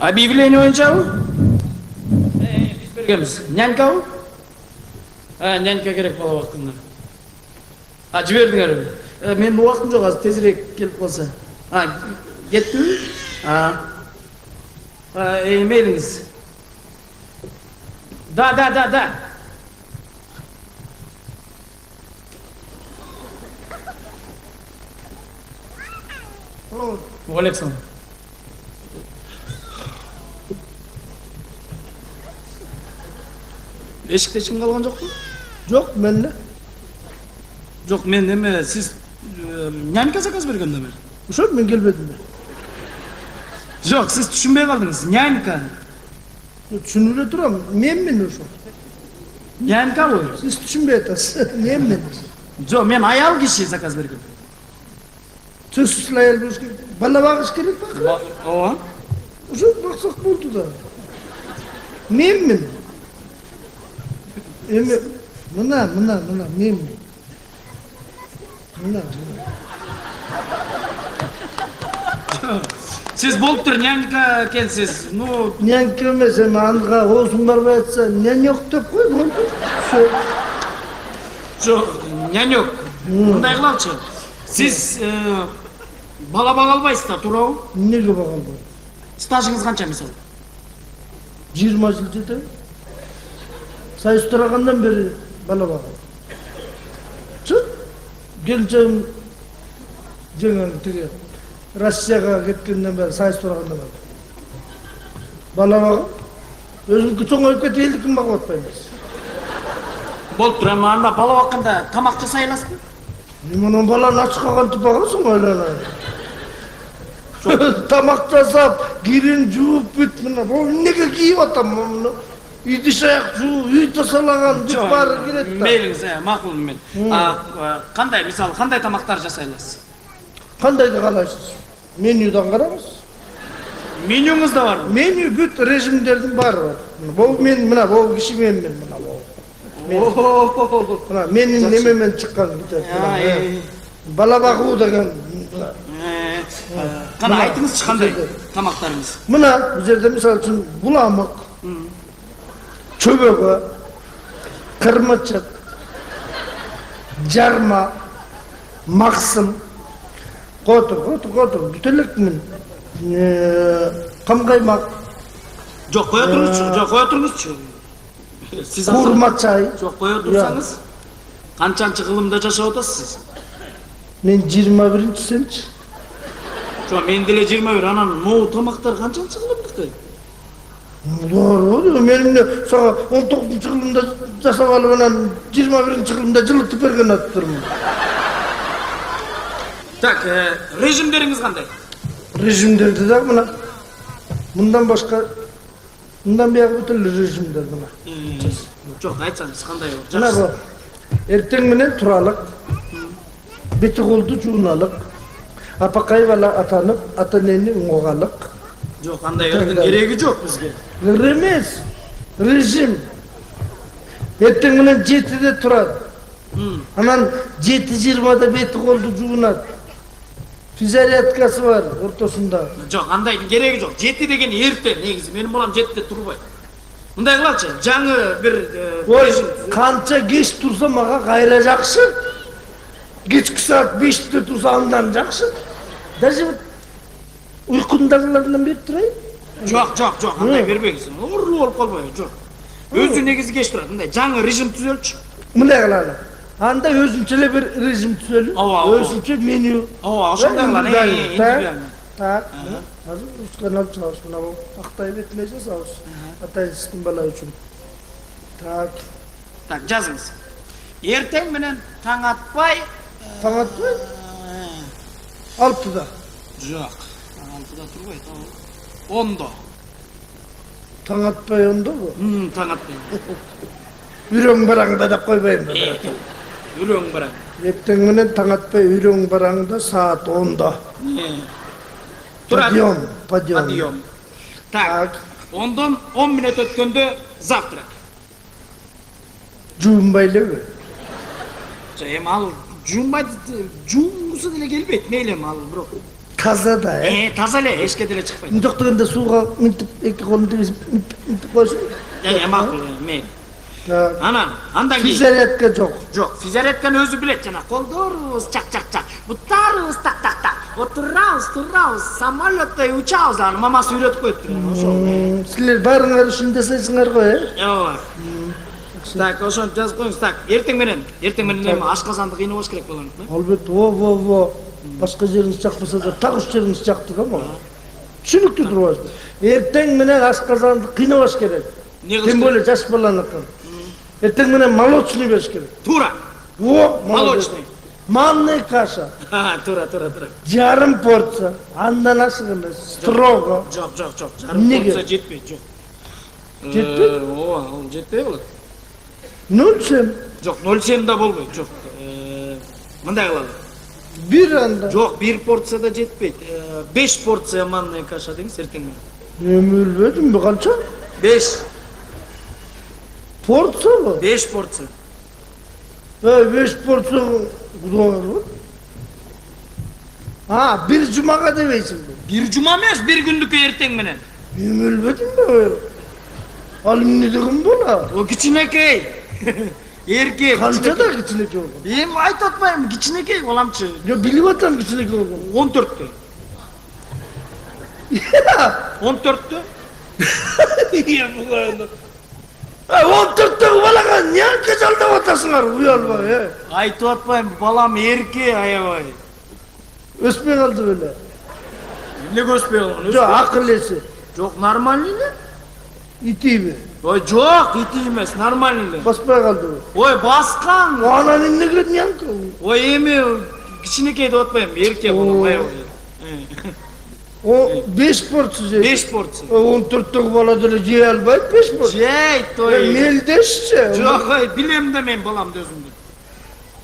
Объявление боюнчабы? Биз бергенбиз. Нянькабы? Нянька керек бала убактында. Жибердиңерби? Менин убактым жок, азыр тезирээк келип калса. Кеттиби? Мейлиңиз. Да. Александр. Эшикте эч ким калган жокпу? Жок, мен эле. Жок, мен эме сиз нянька заказ бергенде бер. Ошо мен келбедим. Жок, сиз түшүнбөй калдыңыз. Нянька. Түшүнүп эле турам. Менмин ошо. Нянькабы? Сиз түшүнбөй атасыз. Менмин. Жок, мен аял киши заказ берген. Сөзсүз аял болуш керек. Бала багыш керек ба? Ооба. Ошо баксак болду да. Менмин. Эми мына менмин. Мына. Сиз болуптур нянька экенсиз. Ну, Нянька эмес, эми анга оозун барбай атса, нянек деп кой, болду. жок, нянек. Мындай кылалычы. Сиз бала бага албайсыз да, туурабы? Эмнеге бага албайм? Стажыңыз канча мисалы? 20 жыл жетеби? Сайыс турагандан бери бала бага. Келчем жаңы тиги Россияга кеткенден бери сайыс турагандан бери. Бала бага. Өзүнкү чоңоюп кетип элдикин багып атпайбыз. Болуптур, эми анда бала бакканда тамак жасай аласызбы? Мунун баланы ачыкка кантип багасың ойлана. Тамак жасап, кирин жууп бүт мына. Бул эмнеге кийип атам муну? Идиш аяк жуу, үй тазалаган бүт баары келет да. Мейлиңиз, макул мен. Кандай, мисалы, кандай тамактар жасай аласыз? Кандайды каалайсыз? Менюдан караңыз. Менюңуз да барбы? Меню бүт режимдердин баары бар. Бул мен мына бул киши менмин мына бул. Мына менин немемен чыккан бүт. Бала багуу деген. Кана айтыңызчы кандай тамактарыңыз? Мына бул жерде мисалы үчүн буламык, чөбөгө, кырмычык, жарма, максым, котур, бүт элекмин. Камгаймак. Жок, кое туруңузчу. Сиз Курма чай. Жок, кое турсаңыз. Канчанчы кылымда жашап атасыз? Мен 21-синчи. Жок, мен деле 21, анан могу тамактар канчанчы кылымдыкты? Doğru, benimle sana 19. yılında жасап алып анан 21 yılında жылытып берген атыптырмын. Так, режимдериңиз кандай? Режимдерди да мына. Мындан башка мындан бияк бүт эле режимдер мына. Жок, айтсаңыз кандай болот? Мына бу. Эртең менен туралык. Бети колду жууналык. Апакай бала атанып, ата-энени уңгалык. Жок, андай ырдын кереги жок бизге. Эмес. Режим. Эртең менен 7-де турат. Анан 7:20-да бети колду жуунат. Физиотерапиясы бар ортосунда. Жок, андайдын кереги жок. 7 деген эрте негизи. Менин балам 7-де турбайт. Мындай кылачы, жаңы бир режим. Канча кеч турса мага кайра жакшы. Кечки саат 5-те турса андан жакшы. Даже уйкундагылардан берип турайын. Жок, андай бербеңиз. Оору болуп калбайбы? Жок. Өзү негизи кеч турат. Мындай жаңы режим түзөлчү. Мындай кылалы. Анда өзүнчө эле бир режим түзөлүп, өзүнчө меню. Ошондой кылалы. Так. Азыр ушкан алып чыгабыз мына бул. Актай бетине жасабыз. Атайсыздын бала үчүн. Так, жазыңыз. Эртең менен таң атпай. Таң атпай? 6-да. Жок. 6-да турбайт. 10-да. Таң атпай 10-дабы? Таң атпай. Үйрөң бараңда деп койбойм да. Үйрөң бараң. Эртең менен таң атпай үйрөң бараңда саат 10-да. Подъем. Так. 10-дан 10 мүнөт өткөндө завтрак. Жуунбай элеби? Эми ал жуунбайт, жуунгусу деле келбейт, мейли ал бирок. Таза да, Таза эле, эшикке деле чыкпайт. Жок дегенде сууга минтип эки колун тийгизип минтип койсун. Макул, мейли. Андан кийин Физарядка жок. жок, физарядканы өзү билет, жана колдорубуз чак, буттарыбыз так, отурабыз, самолеттой учабыз, аны мамасы үйрөтүп коюптур, ошол. Силер баарыңар ушун жасайсыңар го, Ооба. Так, ошону жазып коюңуз. Так, эртең менен эми ашказанды кыйнабаш керек болот, Албетте, башка жериңиз жакпаса да так уч жериңиз жакты го. Түшүнүктүү турбайсызбы? Эртең менен ашказанды кыйнабаш керек. Тем более жаш баланыкын. Эртең менен молочный бериш керек. Туура. Молочный. Манная каша. Туура. Жарым порция. Андан ашык эмес. Строго. Жок. Жарым порция жетпейт, жок. Жетпейт? Ооба, ал жетпей болот. 0,7. Жок, 0,7 да болбойт, жок. Мындай кылалы. Бир анда. Жок, 1 порция да жетпейт. 5 порция манная каша деңиз эртең менен. Эми билбедимби канча? 5 Порциябы? 5 порция. 5 порция кудоңарбы? Бир жумага дебейсиңби? Бир жума эмес, бир күндүккө эртең менен. Эми билбедимби? Ал эмне деген бола? О кичинекей. Эркек. Канчада кичинекей болгон? Эми айтып атпайм, кичинекей боламчы. Жок, билип атам кичинекей болгон. 14-тө. 14-тө? Буга. 14-төгү балага эмне жалдап атасыңар, уялбай, Айтып атпайм, балам эрке, аябай. Өспөй калды беле. Эмнеге өспөй калган? Жок, акыл эси. Жок, нормальный эле. Итиби? Ой, жок, ити эмес, нормальный эле. Баспай калдыбы? Ой, баскан. Анан эмне кылат нянка? Ой, эми кичинекей деп атпайм, эрке болом, аябай. 5 порция жейт. 5 порция. 14-төгү бала деле жей албайт 5 порция. Жейт, ой. Мелдешчи. Жок, ой, билем да мен баламды өзүмдү.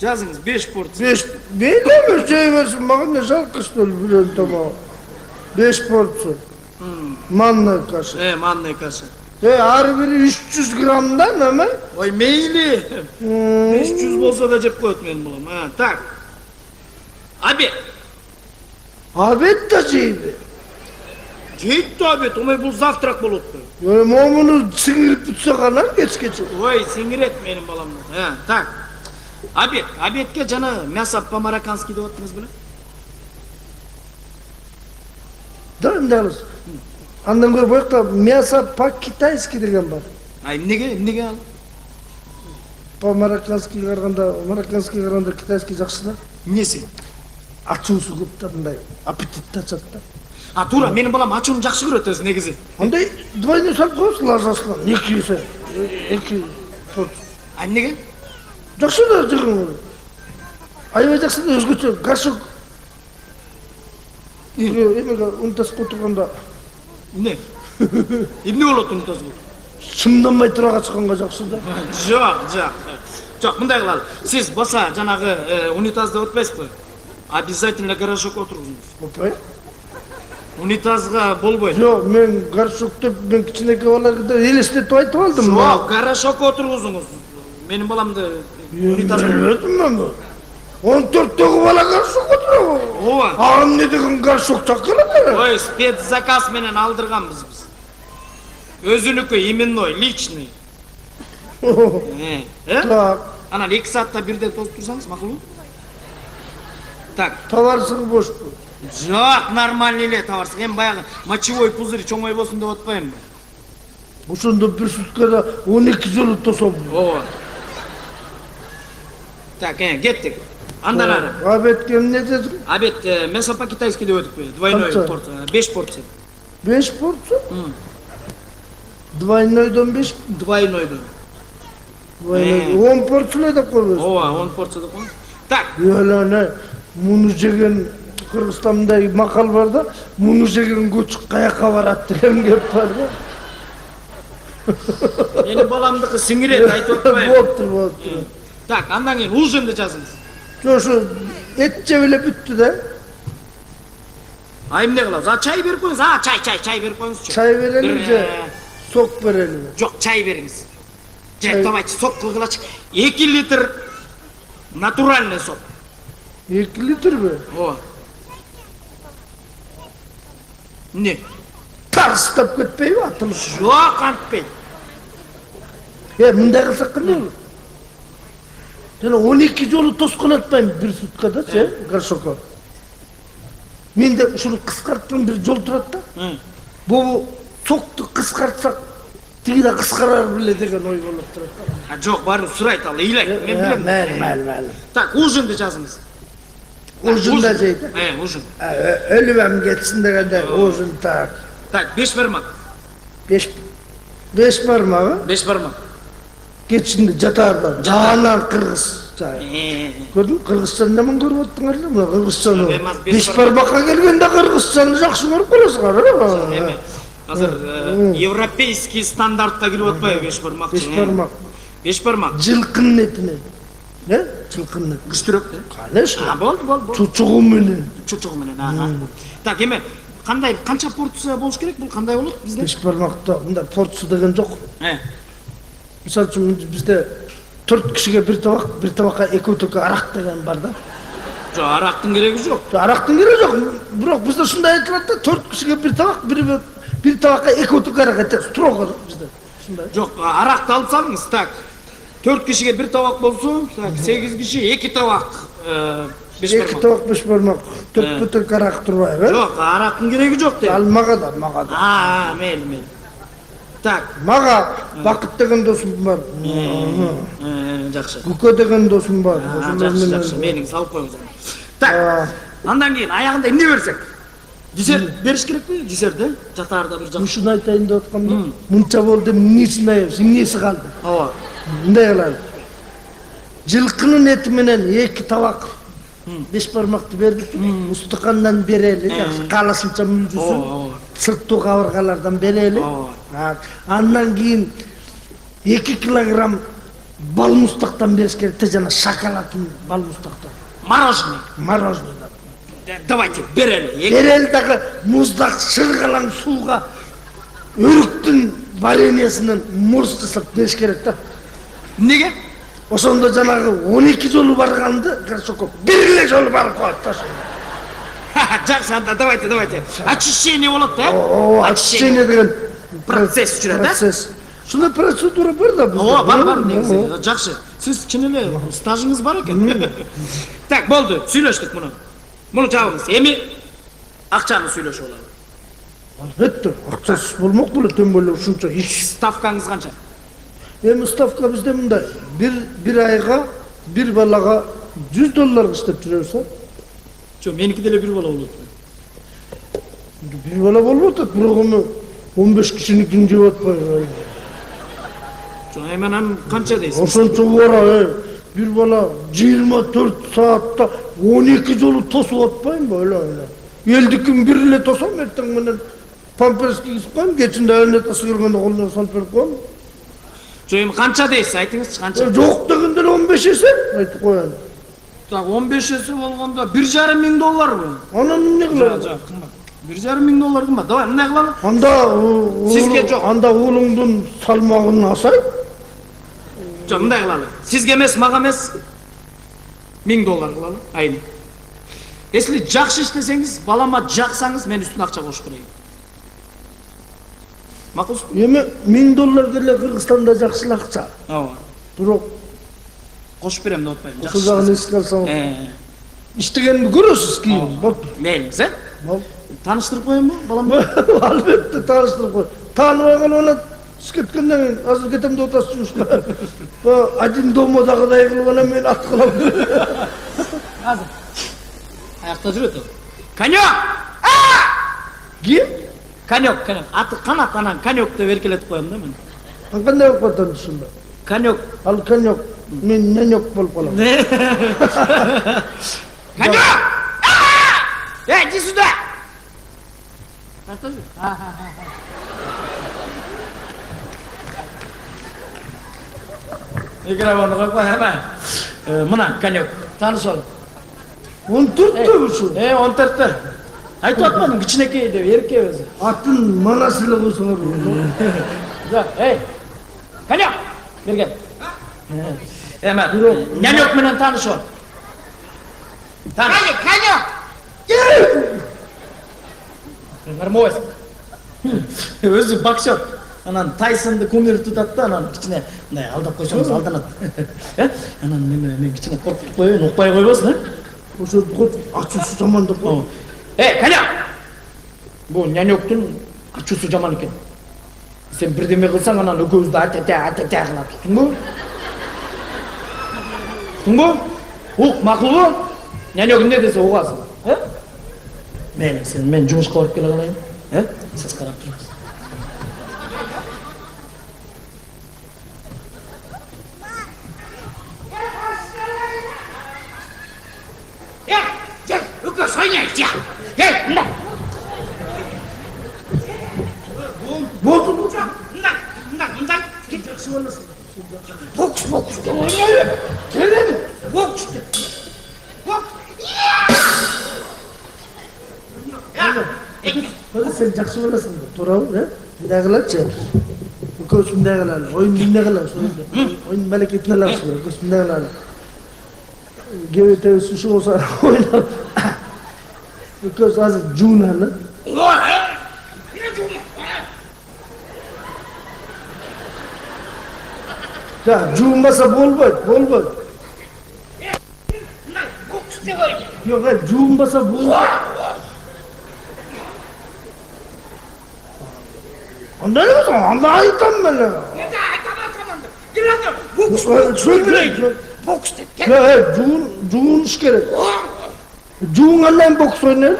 Жазыңыз 5 порция. 5. Мейлеби жей берсин, мага не жалко что ли билем тамагы. 5 порция. Манная каша. Манная каша. Ар бири 300 граммдан эме? Ой, мейли. 500 болсо да жеп коет менин балам. Так. Обед. Обед да жейби. Жейт да обед, омай бул завтрак болот го. Муну сиңирип бүтсө канан кечкече. Ой, сиңирет менин баламды. Так. Обед. Обедке жана мясо по-мароккански деп аттыңыз беле? Дайындалыңыз. Андан көрө боякта мясо по-китайски деген бар. Эмнеге ал? По-мароккански караганда китайский жакшы да. Эмнеси? Ачуусу көп да, мындай аппетитти ачат да. Туура, менин балам ачууну жакшы көрөт өзү негизи. Андай двойной салып коесуң лажасын. 2 порция. Эмнеге? Жакшы да жегиң. Аябай жакшы да, өзгөчө горшок. Эмеге унтасып отурганда Эмне? Эмне болот унтасып? сымданбай тура качканга жакшы да. Жок, мындай кылалы. Сиз болсо жанагы унитазды отпайсызбы? Обязательно горшок отургузуңуз. Опай? Унитазга болбойт. Жок, мен горшок деп мен кичинекей балада элестетип айтып алдым. Жок, горшок отургузуңуз. Менин баламды унитазга билбедим мен. 14-төгү бала горшок отурабы? Ооба. Эмне деген горшок чакырат? Ой, спецзаказ менен алдырганбыз биз. Өзүнүкү именной, личный. Так. Анан 2 саатта бирден тосуп турсаңыз макулбу? Так. Товарсыз бошпу. Жок, нормальный эле товарсыз. Эми баягы мочевой пузырь чоңойбосун деп атпаймынбы? Ошондо бир суткада 12 жолу тосом. Ооба. Так, кеттик. Андан ары. Обедке эмне дедиң? Обед мясо по-китайски деп өтүппү? Двойной порция. 5 порция. 5 порция? Двойнойдон 5? Двойнойдон. 10 порция деп койбойсуң? Ооба, 10 порция деп койгон. Так. Эле, муну жеген Кыргызстанда макал бар да, муну жеген көчүк каяка барат деген кеп бар да. Менин баламдыкы сиңирет айтып атпайбы? Болуптур. Так, андан кийин ужинди жазыңыз. Ошо эт жеп эле бүттү да. Эмне кылабыз? Чай берип коюңуз. Чай берип коюңузчу. Чай берели же сок берели? Жок, чай бериңиз. Же, давайте сок кылгылачы. 2 литр натуральный сок. 2 литрби? Ооба. Ne? Tarstap ketpeybi atılış. Yok antpeydi. Mınday kılsak kınday olur? Jana 12 jolu toskun atpayım bir sutkada, Garşoko. Men de şunu kıskarttım bir jol turat da. Bu soktu kıskartsak tigi kıskarar bile degen oy bolup turat da. Жоқ, барып сұрайды ал, илай. Men bilem. Мәл. Так, ужинді жазыңыз. Ужин да жейді. Ужин. Ölübem geçsin degende ужин tak. Так, 5 бармак. 5 barmağı. 5 бармак. Geçindi jatarda. Jaanan Kırgız. Gördün mü? Kırgızstan'da mı görüp ottun öyle mi? Kırgızstan'ı. 5 barmakka gelgende Kırgızstan'ı жақсы көрүп қаласыңар. Эме. Азыр европейский стандартта кирип атпайбы 5 бармак? 5 barmak. 5 бармак. Жылкынын этине. Ne? Жылкынын. Күчтүрөк. Конечно. Болду. Чучугу менен. Чучугу менен. Так, эме канча порция болуш керек? Бул кандай болот бизде? 5 barmakta мындай порция деген жок. Мисалы үчүн бизде 4 кишиге bir tabakka 2 бутылка арак деген бар да. Жок, арактын кереги жок. Арактын кереги жок. Бирок бизде ушундай айтылат да, 4 кишиге bir tabak, bir tabakka 2 бутылка арак айтат. Строго бизде. Ушундай. Жок, аракты алып салыңыз, так. 4 кишиге 1 табак болсун, так, 8 киши 2 табак. 5 бармак. 2 tabak 5 barmak. 4 butılka арак турбайбы? Жок, арактын кереги жок дейм. Ал мага да. Мейли. Так. Мага бакыт деген досум бар. Жакшы. Күкө деген досум бар. Жакшы, менин салып коюңуз. Так. Андан кийин аягында эмне берсек? Десерт бериш керекпи? Десерт, жатаарда бир жакшы. Ушуну айтайын деп аткам. Мынча болду, эмнесин айыбыз, эмнеси калды? Ооба. Мындай кылалы. Жылкынын эти менен 2 табак 5 бармакты бердик. Устукандан берели, кааласынча мүлжүсүн. Сырттуу кабыргалардан берели. Андан кийин 2 килограмм бал мустактан бериш керек, жана шоколадтын бал мустактан. Мороженое. Давайте, берели. Берели дагы муздак шыргалаң сууга өрүктүн вареньесинен мурс кысып бериш керек да. Неге? Ошондо жанагы 12 жолу барганды Гаршоков бир эле жолу барып коет да. Жакшы, анда давайте. Очищение болот да? Очищение деген процесс жүрөт да? Процесс. Ушундай процедура бар да бизде. Бар негизи. Жакшы. Сиз чын эле стажыңыз бар экен. Так, болду. Сүйлөштүк муну. Муну жабыңыз. Эми акчаны сүйлөшүп алалы. Албетте, акчасыз болмок беле төмбөлө ушунча иш. Ставкаңыз канча? Эми ставка бизде мындай. Bir айга bir балага $100 иштеп жүрөбүз. Жок, меники деле бир бала болот. Bir bala болуп атат, бирок эми 15 кишиникин жеп атпайбы. Жок, эми анан канча дейсиз? Ошончо бара, bir bala 24 saatта 12 жолу тосуп атпайбы, эле. Элдикин бир эле тосом, эртең менен памперс кийип коем, кечинде эле тосуп келгенде колуна салып берип коем. Жок, эми канча дейсиз? Айтыңызчы, канча? Жок дегенде 15 эсе айтып коеюн. Так, 15 эсе болгондо $1,500,000. Анан эмне кылат? Жок, кымбат. $1,500,000 кымбат. Давай, эмне кылалы? Сизге жок. Анда уулуңдун салмагын асай. Жок, мындай кылалы. Сизге эмес, мага эмес. $1,000 кылалы, айына. Если жакшы иштесеңиз, балама жаксаңыз, мен үстүнө акча кошуп берейин. Макулсузбу? Эми $1000 деле Кыргызстанда жакшы акча. Ооба. Бирок кошуп берем деп атпайбы. ошол жагын эске алсаңыз. Иштегенди көрөсүз кийин. Мейлиңиз, Бол. Тааныштырып коеюнбу баламды? Албетте тааныштырып кой. Тааныбаган она сиз кеткенден кийин азыр кетем деп атасыз жумушка. Один домодагыдай кылып анан мен ат кылам. Азыр. Аякта жүрөт ал. Конек! Ким? Конек. Аты канат анан конек деп эркелетип коем да мен. Кандай болуп калды ушунда? Конек. Ал конек. Мен ненек болуп калам. Конек! Иди сюда! Микрофонду коюп кой, эме. Мына конек. Тааныш ал. 14 ушул. 14. Айтып атпадым, кичинекей деп, эрке өзү. Атын манас эле койсоңор. Жок, конек! Берген. Эме, нянек менен таанышып ал. Конек! Кармабайсың. Өзү боксер. Анан Тайсонду кумир тутат да, анан кичине мындай алдап койсоңуз алданат. Анан мен кичине коркуп коеюн, укпай койбосун, Ошо ачуусу жаман деп кой. Коня! Бул нянёктун ачуусу жаман экен. Сен бирдеме кылсаң, анан экөөбүздү ата-та кылат. Туштуңбу? Туштуңбу? Ук, макулбу? Нянёк эмне десе угасың. Мен жумушка барып келе калайын. Сиз карап туруңуз. Болду. Бокс. Келем. Бокс. Sen жақсы боласың да, туурабы, мындай кылачы. Экөөбүз мындай кылалы, оюн мындай кылалы, оюн мелекетин алабыз, экөөбүз мындай кылалы. Кебетебиз ушу болсо ойнап. Экөөбүз азыр жууналы. Ya жуунбаса болбойт. Yok, жуунбаса болбойт. Андай болсо, анда айтам мен. Бокс деп. Жуунуш керек. Жуунгандан бокс ойнайт.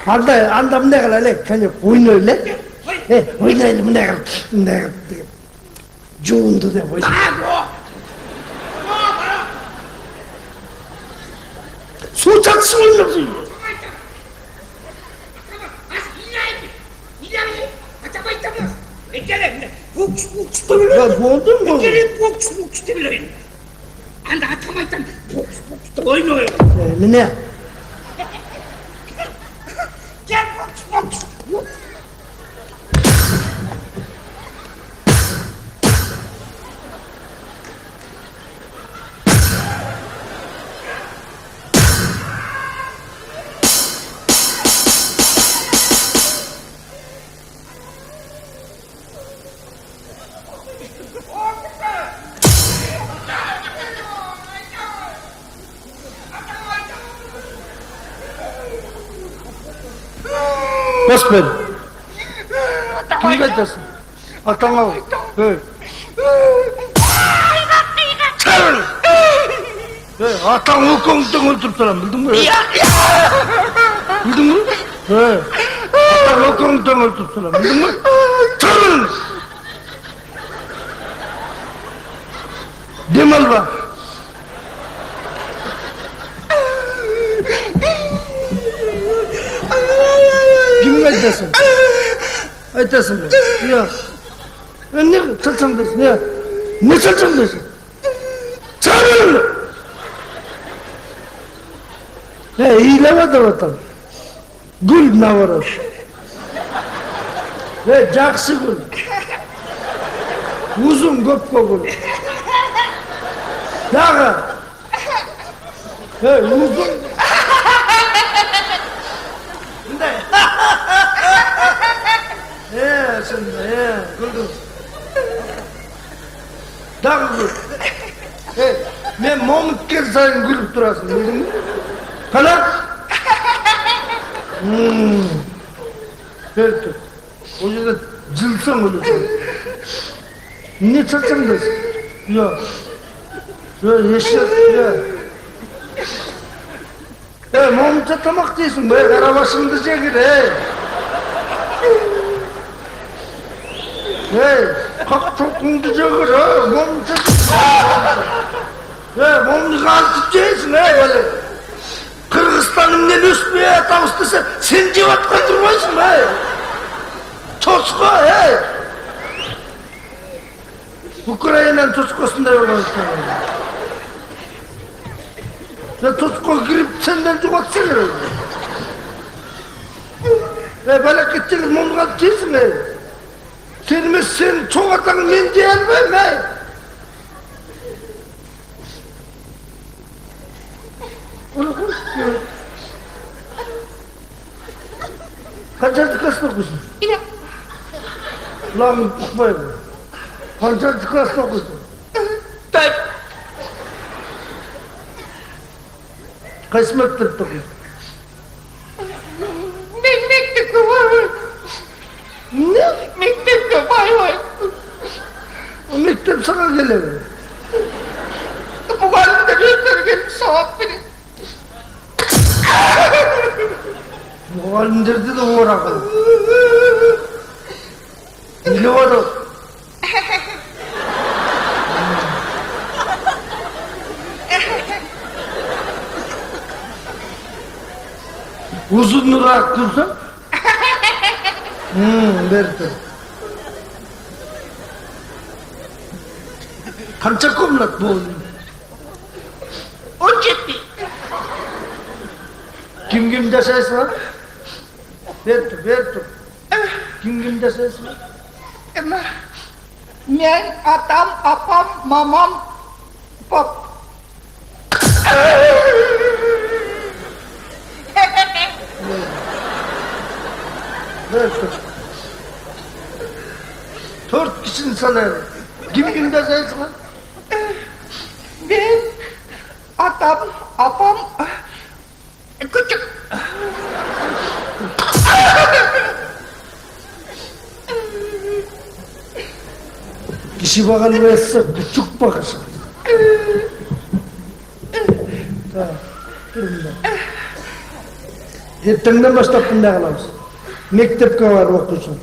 Анда мындай кылалы, кане ойнойлу. Ойнайлы мындай кылып. Жуунду деп ойлойт. Суу чаксын ойносун. Ya buldun mu? Boks demeyin. Anda atamaytan boks oynuyor. Ne? Gel boks. Господи. Kimge айтасың? Атаңа. Атаң өкөңдүн өлтүрүп турам, билдиңби? Билдиңби? Атаң өкөңдүн өлтүрүп турам, билдиңби? Дем алба. Kimge айтасың? Айтасың ба? Yok. Ne çalçamdasın ya? Ne çalçamdasın? Çağırın! İyileme de vatan. Gül navaroş. Jakşı gül. Uzun köpke gül. Dağı. Uzun. Şimdi, güldüm. Dağı gül. Men momutken sayın gülüp durasın, bildin mi? Kala? Belki. O yüzden cılsın ölürsün. Ne çalçamdasın? Yok. Yok, yeşil, yok. Momutça tamak değilsin, karabaşını çekir, kalk çokundu çekir, momutça momutça kalkıp çekirsin, böyle. Kırgızistan'ın üstüne tavustası sen civat katırmaysın, Çosko, Ukrayna'nın Çosko'sunda yok olsun. Çosko girip senden civat çekir. Böyle gideceğiz, momutça çekirsin, sen çok atan men diyelmem, Qanchasi klassda o'qiysiz? Ularni uqmaydi. Qanchasi klassda o'qiysiz? Qaysi maktabda o'qiysiz? Men maktabga bormayman. Ne? Maktabga bormayman. O maktab sana keladi. Muallimga göstergen savap verin. Muallimlerdi de uğradı. Ne var o? Uzunluğu dursa? Berdi. Qancha komnat bo'ldi? 17. Kim yashaysiz? Berdi. Kim yashaysiz? Men, atam, apam, mamam, pap. Berdi. 4 kişinin sanaydı. Kim yashaysiz? Ben, atam, apam, küçük. Kişi bakan verse küçük bakırsın. Tamam, durun da. Ertenden başlap bunday qilamiz. Mektepke var okusun.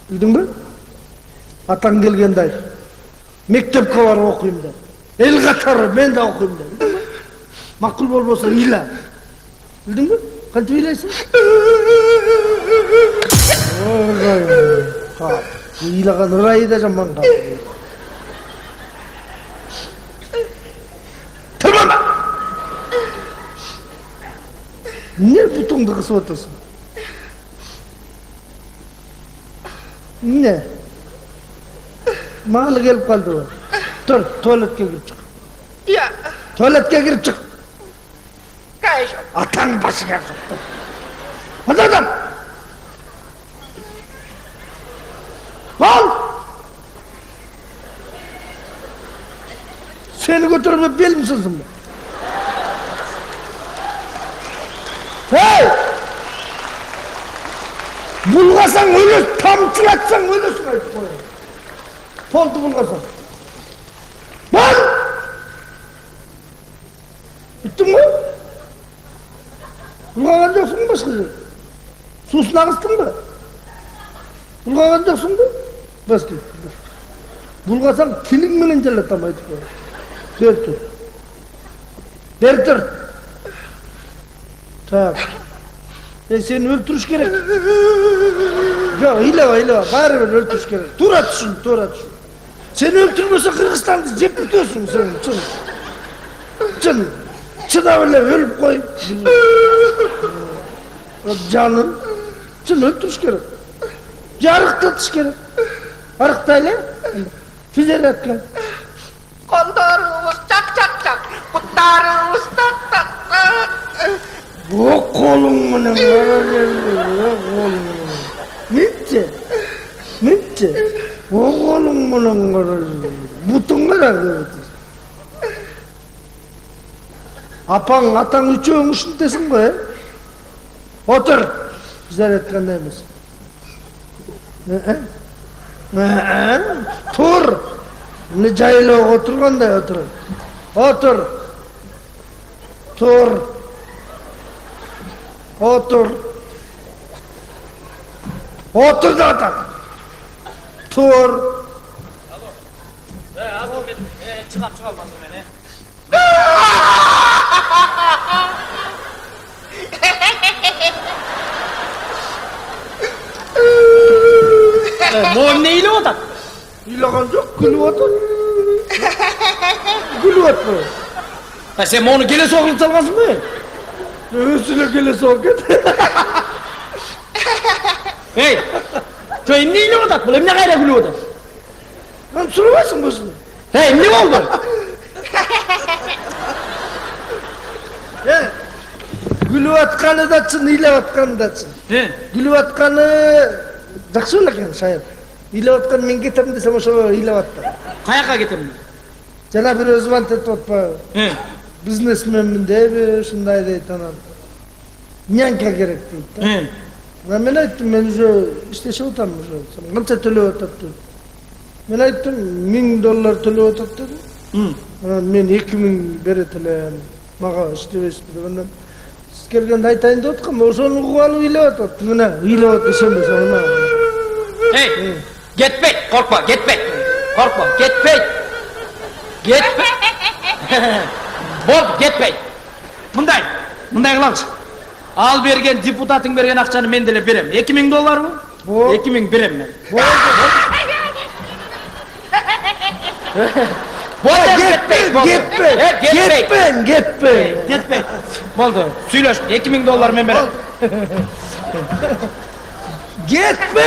Duydun mu? Atan kelgende ayt. Mektepke var okuyayım da. El qatarı men de okuyayım da. Makul bolbosa ila. Bildin mi? Qancha ilaysan? Ha, ilagan rayda zaman qal. Tamam. Ne butungdu qısıb otursun? Ne? Mağlı gelip kaldı o. Dur, tuvaletke girip çık. Ya, Tuvaletke girip çık. kayış. Atan başına soktu. Hadi adam! Al! Seni götürüp bel misin mı? Hey! Bulgasan öyle, tamçılatsan öylesin ayıp koyun. Poldu bulgasan. Lan! Bittin mi? Bulgagan yoksun mu başkası? Susuna kıstın mı? Bulgagan yoksun mu? Başka. Bulgasan kiling bilen jelatamaydı koyun. Bertir. Bertir. Tamam. Ben seni öldürüş gerek. Ya hile. Bari ben öldürüş gerek. Dur at şunu. Seni öldürmese Kırgızistan'da cep tutuyorsun sen. Çın. Çıda öyle ölüp koy. Canın. Çın öldürüş gerek. Yarıklatış gerek. Arıktayla. Fizer etken. Kondorumuz çak. Kutlarımız tak. O kolun ne kolun. Mitti. O kolun butun kadar. Apan, atan üçüğün işindesin be. Otur. Güzel etken neymiş? Tur. Ne cahil oturgan da otur. Otur. Tur. Otur da atan. Tur. çıkartmaz beni. Moğum neyle odan? İlagan yok, gülü otur. Gülü otur. Sen moğunu gele soğuklu çalmasın mı? Öğüsüne gele soğuk. Hey! Köyüm neyle odan? Bu ne gayre gülü odan? Lan sürüversin başını. Hey ne oldu? Gülüp atkany daçın, ilep atkany daçın. He. Gülüp atkany jakşı belki şayet. İlep atkan men ketem desem oşo ilep attan. Kayaka getem? Jana bir özüm antep atpa. He. Biznesmenmin de şunday deyt anam. Nyanka gerek deyt. He. Ben aytdım men oşo işleşip otam oşo. Kança төлөп atат dedi. Men aytdım $1000 төлөп atат dedi. Men 2000 beret elem. Maga iştebes dedi. Siz kelgende aytayın деп аткам. Ошону угуп алып ыйлап атат. Мына ыйлап атат ишенбес ана. Hey, gitme, korkma, gitme. Korkma, gitme. Gitme. Bol, gitme. Mınday kılamız. Al bergen, депутатың берген акчаны мен деле берем. $2000 mı? Bol. 2000 berem men. Boldu. Gitme. Gitme. Boldu. Söyleş, $2000 men berem. Gitme.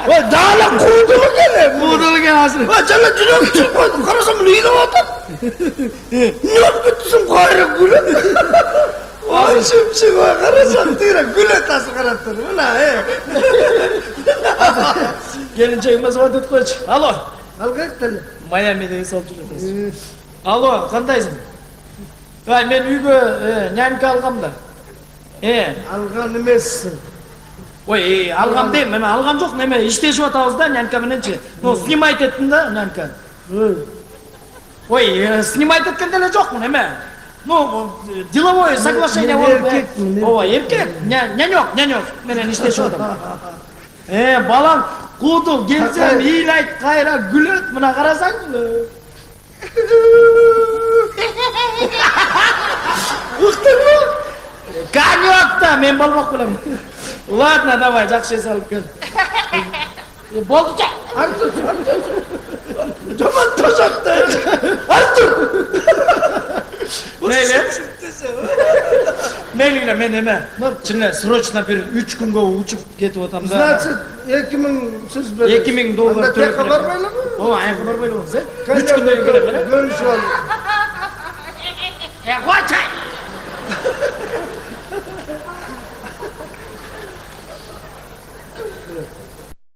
O dağla kuydulu gene. Buğdalı gel hazır. Ha sana cülük çıkmadı. Karasam bunu yine atam. Ne yapıyorsun gayrı gülü? Ay şimşik var. Karasam tira güle tası karattır. Ulan he. Gelinceğimiz var dedi koç. Alo. Al kalk tali. Miami'de salçılık. Alo, kandaysın? Ben үйгө нянька алгам да. Algan emessin. Ой, алгам дейм, мен алгам жок, неме иштешип атабыз да нянька мененчи. Ну, снимать еттим да нянька. Ой, снимать эткен деле жокмун, неме. Ну, деловое соглашение болуп. Ооба, эркек, нянёк менен иштешип атам. Балам кууду келсем ыйлайт, кайра күлөт, мына карасаң. Уктурму? Коньяк да, мен болмок белем. Ладно, давай, жакшы салып кел. Болду жа. Артур. Жаман тошакта. Артур. Neyle? Neyle men eме. Чынында срочно бир 3 күнгө учуп кетип атам да. Значит, 2000 söz beresiz. $2000 Анда төлөп тек берем. барбайлы mı? Ооба, айга барбайлы болсо. 3 күндөн келем, Görüşüp alın.